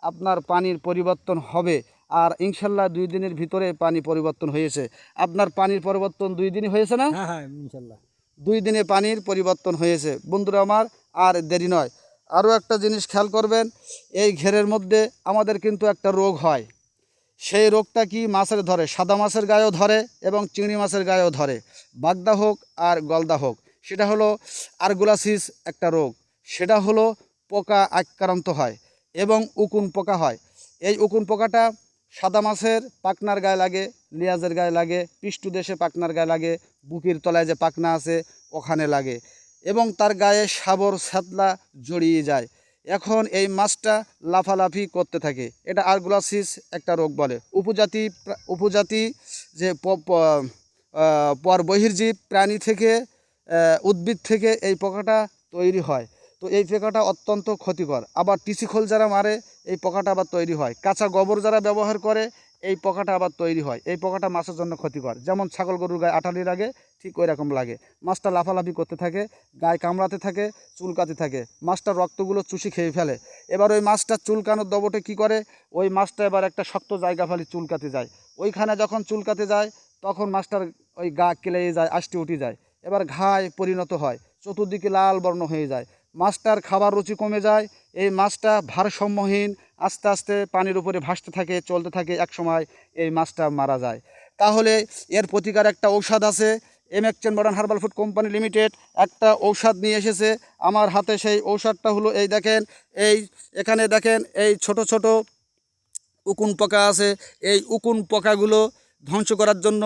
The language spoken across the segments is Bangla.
আপনার পানির পরিবর্তন হবে। আর ইনশাল্লাহ 2 দিনের ভিতরে পানি পরিবর্তন হয়েছে। আপনার পানির পরিবর্তন 2 দিনই হয়েছে না? হ্যাঁ হ্যাঁ ইনশাল্লাহ 2 দিনে পানির পরিবর্তন হয়েছে। বন্ধুরা আমার, আর দেরি নয়। আরও একটা জিনিস খেয়াল করবেন, এই ঘেরের মধ্যে আমাদের কিন্তু একটা রোগ হয়। সেই রোগটা কি মাছের ধরে, সাদা মাছের গায়েও ধরে এবং চিংড়ি মাছের গায়েও ধরে, বাগদা হোক আর গলদা হোক। সেটা হলো আরগুলাসিস একটা রোগ। সেটা হলো পোকা আক্রান্ত হয় এবং উকুন পোকা হয়। এই উকুন পোকাটা সাদা মাছের পাখনার গায়ে লাগে, লেজের গায়ে লাগে, পৃষ্ঠদেশে পাখনার গায়ে লাগে, বুকের তলায় যে পাখনা আছে ওখানে লাগে এবং তার গায়ে সাবর ছাতলা জড়িয়ে যায়। এখন এই মাছটা লাফালাফি করতে থাকে, এটা আরগুলাসিস একটা রোগ বলে। উপজাতি যে পরবহির্জীব প্রাণী থেকে, উদ্ভিদ থেকে এই পোকাটা তৈরি হয়। তো এই পোকাটা অত্যন্ত ক্ষতিকর। আবার টিসিখোল যারা মারে এই পোকাটা আবার তৈরি হয়। কাঁচা গোবর যারা ব্যবহার করে এই পোকাটা আবার তৈরি হয়। এই পোকাটা মাছের জন্য ক্ষতিকর। যেমন ছাগল গরুর গায়ে আঠালি লাগে, ঠিক ওই রকম লাগে। মাছটা লাফালাফি করতে থাকে, গায়ে কামড়াতে থাকে, চুলকাতে থাকে, মাছটার রক্তগুলো চুষি খেয়ে ফেলে। এবার ওই মাছটা চুলকানোর দবটে কি করে, ওই মাছটা এবার একটা শক্ত জায়গা ফেলে চুলকাতে যায়। ওইখানে যখন চুলকাতে যায় তখন মাছটার ওই গা কেলে যায়, আষ্টে উঠে যায়, এবার ঘায়ে পরিণত হয়, চতুর্দিকে লাল বর্ণ হয়ে যায়। মাছটার খাবার রুচি কমে যায়। এই মাছটা ভারসাম্যহীন আস্তে আস্তে পানির উপরে ভাসতে থাকে, চলতে থাকে, এক সময় এই মাছটা মারা যায়। তাহলে এর প্রতিকার একটা ঔষধ আছে। এমেকচেন modern herbal food company limited একটা ঔষধ নিয়ে এসেছে আমার হাতে। সেই ঔষধটা হলো এই দেখেন, এখানে দেখেন এই ছোট ছোট উকুন পোকা আছে। এই উকুন পোকাগুলো ধ্বংস করার জন্য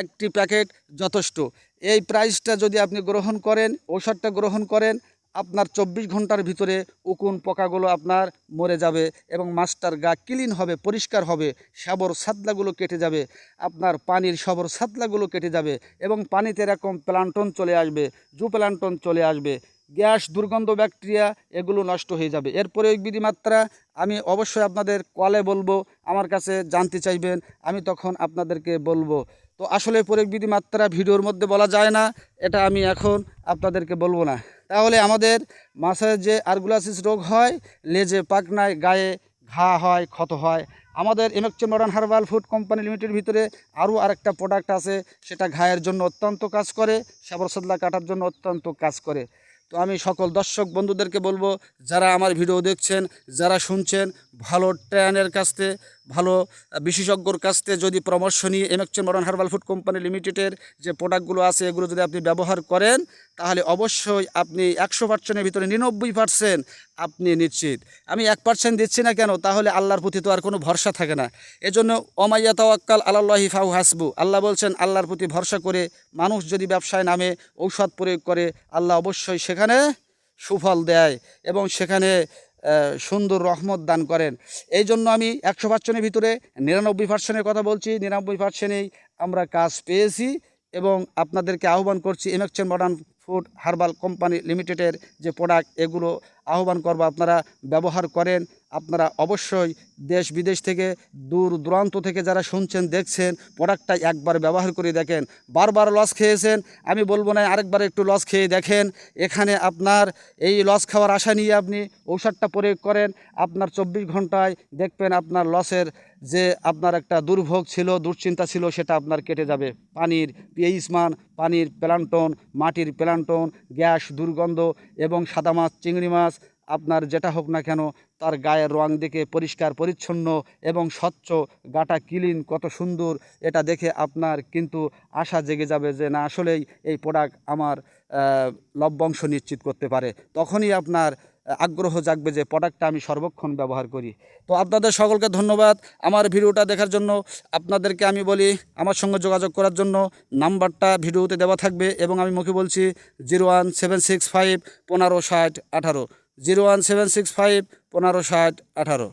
একটি প্যাকেট যথেষ্ট। এই প্রাইসটা যদি আপনি গ্রহণ করেন, ঔষধটা গ্রহণ করেন, আপনার 24 ঘন্টার ভিতরে উকুন পোকাগুলো আপনার মরে যাবে এবং মাছটার গা ক্লিন হবে, পরিষ্কার হবে, সাবর ছাতলাগুলো কেটে যাবে, আপনার পানির সাবর ছাতলাগুলো কেটে যাবে এবং পানিতে এরকম প্লান্টন চলে আসবে, জু প্লান্টন চলে আসবে, গ্যাস, দুর্গন্ধ, ব্যাকটেরিয়া এগুলো নষ্ট হয়ে যাবে। এর প্রয়োগ বিধি মাত্রা আমি অবশ্যই আপনাদের কলে বলবো, আমার কাছে জানতে চাইবেন, আমি তখন আপনাদেরকে বলবো। তো আসলে প্রয়োগ বিধি মাত্রা ভিডিওর মধ্যে বলা যায় না, এটা আমি এখন আপনাদেরকে বলবো না। তাহলে আমাদের মাছের যে আরগুলাসিস রোগ হয়, লেজে, পাখনায়, গায়ে ঘা হয়, ক্ষত হয়, আমাদের এমেকচেন মডার্ন হার্বাল ফুড কোম্পানি লিমিটেডের ভিতরে আরও আরেকটা প্রোডাক্ট আছে, সেটা ঘায়ের জন্য অত্যন্ত কাজ করে, সাবর ছাতলা কাটার জন্য অত্যন্ত কাজ করে। তো আমি সকল দর্শক বন্ধুদেরকে বলবো, যারা আমার ভিডিও দেখছেন, যারা শুনছেন, ভালো ট্রেনের কাছ থেকে, ভালো বিশেষজ্ঞর কাছ থেকে যদি পরামর্শ নিয়ে এমেকচেন মডার্ন হার্বাল ফুড কোম্পানি লিমিটেডের যে প্রোডাক্টগুলো আছে এগুলো যদি আপনি ব্যবহার করেন, তাহলে অবশ্যই আপনি 100%-এর ভিতরে 99% আপনি নিশ্চিত। আমি 1% দিচ্ছি না কেন, তাহলে আল্লাহর প্রতি তো আর কোনো ভরসা থাকে না। এজন্য ওমাইয়া তাওয়াক্কাল আলাল্লাহি ফাহু হাসবু, আল্লাহ বলছেন আল্লাহর প্রতি ভরসা করে মানুষ যদি ব্যবসায় নামে, ঔষধ প্রয়োগ করে, আল্লাহ অবশ্যই সেখানে সুফল দেয় এবং সেখানে সুন্দর রহমত দান করেন। এই জন্য আমি 100%-এর ভিতরে 99%-এর কথা বলছি, 99%-এই আমরা কাজ পেয়েছি এবং আপনাদেরকে আহ্বান করছি এমেকচেন মডার্ন ফুড হার্বাল কোম্পানি লিমিটেডের যে প্রোডাক্ট, এগুলো আহ্বান করব আপনারা ব্যবহার করেন। আপনারা অবশ্যই দেশ বিদেশ থেকে, দূর দূরান্ত থেকে যারা শুনছেন, দেখছেন, প্রোডাক্টটা একবার ব্যবহার করে দেখেন। বারবার লস খেয়েছেন, আমি বলবো না, আরেকবার একটু লস খেয়ে দেখেন। এখানে আপনার এই লস খাওয়ার আশা নিয়ে আপনি ঔষধটা প্রয়োগ করেন, আপনার 24 ঘন্টায় দেখবেন আপনার লসের যে আপনার একটা দুর্ভোগ ছিল, দুশ্চিন্তা ছিল, সেটা আপনার কেটে যাবে। পানির পিএইচ মান, পানির প্লান্টন, মাটির প্লান্টন, গ্যাস, দুর্গন্ধ এবং সাদা মাছ, চিংড়ি মাছ, আপনার যেটা হোক না কেন, তার গায়ের রং দেখে পরিষ্কার পরিচ্ছন্ন এবং স্বচ্ছ, গাটা ক্লিন, কত সুন্দর, এটা দেখে আপনার কিন্তু আশা জেগে যাবে যে না, আসলেই এই প্রোডাক্ট আমার লভ্যাংশ নিশ্চিত করতে পারে। তখনই আপনার আগ্রহ জাগবে যে প্রোডাক্টটা আমি সর্বক্ষণ ব্যবহার করি। তো আপনাদের সকলকে ধন্যবাদ আমার ভিডিওটা দেখার জন্য। আপনাদেরকে আমি বলি, আমার সঙ্গে যোগাযোগ করার জন্য নাম্বারটা ভিডিওতে দেওয়া থাকবে এবং আমি মুখে বলছি 01765 1560 18, 01765 1560 18।